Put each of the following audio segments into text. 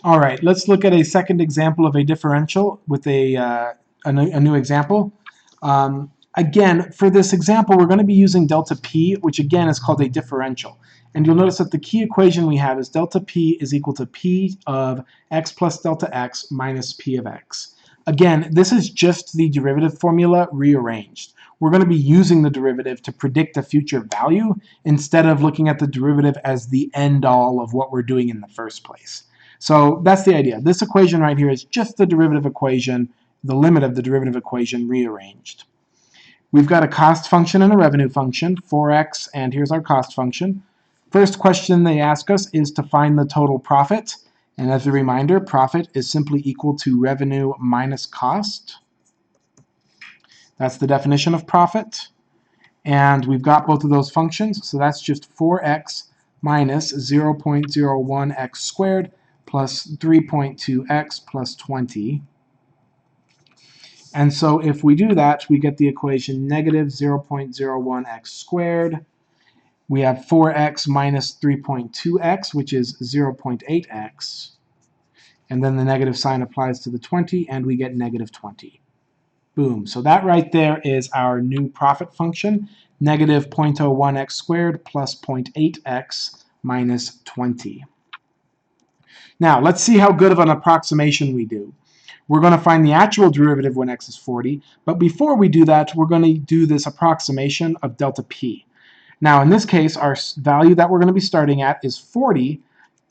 All right, let's look at a second example of a differential with a new example. Again, for this example, we're going to be using delta p, which again is called a differential. And you'll notice that the key equation we have is delta p is equal to p of x plus delta x minus p of x. Again, this is just the derivative formula rearranged. We're going to be using the derivative to predict a future value instead of looking at the derivative as the end-all of what we're doing in the first place. So that's the idea. This equation right here is just the derivative equation, the limit of the derivative equation rearranged. We've got a cost function and a revenue function, 4x, and here's our cost function. First question they ask us is to find the total profit. And as a reminder, profit is simply equal to revenue minus cost. That's the definition of profit. And we've got both of those functions, so that's just 4x minus 0.01x squared plus 3.2x plus 20. And so if we do that, we get the equation negative 0.01x squared. We have 4x minus 3.2x, which is 0.8x. And then the negative sign applies to the 20, and we get negative 20. Boom. So that right there is our new profit function, negative 0.01x squared plus 0.8x minus 20. Now, let's see how good of an approximation we do. We're going to find the actual derivative when x is 40, but before we do that, we're going to do this approximation of delta p. Now, in this case, our value that we're going to be starting at is 40,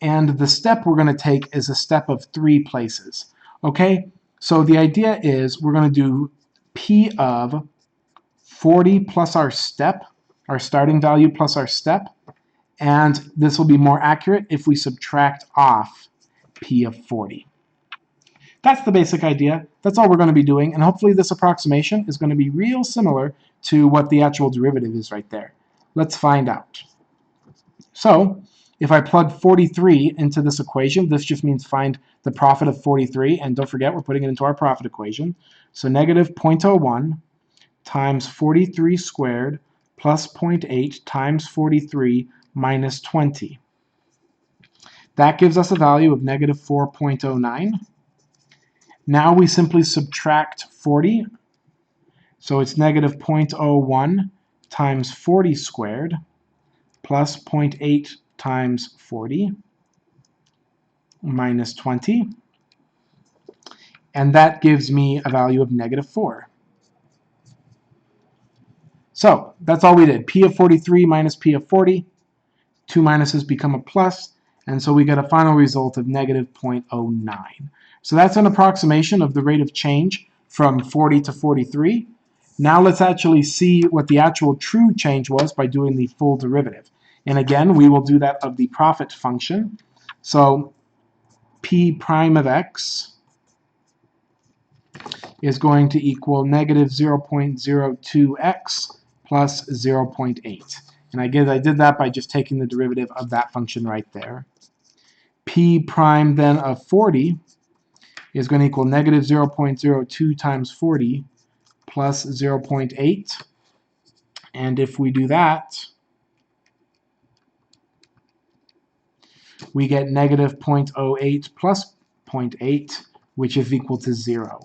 and the step we're going to take is a step of 3 places. Okay? So the idea is we're going to do p of 40 plus our step, our starting value plus our step, and this will be more accurate if we subtract off p of 40. That's the basic idea. That's all we're going to be doing, and hopefully this approximation is going to be real similar to what the actual derivative is right there. Let's find out. So, if I plug 43 into this equation, this just means find the profit of 43, and don't forget we're putting it into our profit equation. So negative 0.01 times 43 squared plus 0.8 times 43 minus 20. That gives us a value of negative 4.09. Now we simply subtract 40. So it's negative 0.01 times 40 squared plus 0.8 times 40 minus 20. And that gives me a value of negative 4. So that's all we did. P of 43 minus P of 40. 2 minuses become a plus, and so we get a final result of negative 0.09. So that's an approximation of the rate of change from 40 to 43. Now let's actually see what the actual true change was by doing the full derivative. And again, we will do that of the profit function. So P prime of x is going to equal negative 0.02x plus 0.8. And I did that by just taking the derivative of that function right there. P prime then of 40 is going to equal negative 0.02 times 40 plus 0.8. And if we do that, we get negative 0.08 plus 0.8, which is equal to 0.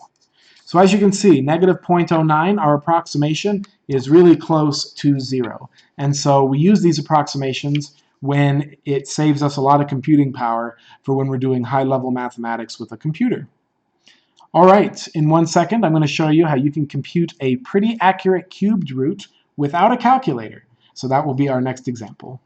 So as you can see, negative 0.09, our approximation, is really close to 0. And so we use these approximations when it saves us a lot of computing power for when we're doing high-level mathematics with a computer. All right, in 1 second, I'm going to show you how you can compute a pretty accurate cubed root without a calculator. So that will be our next example.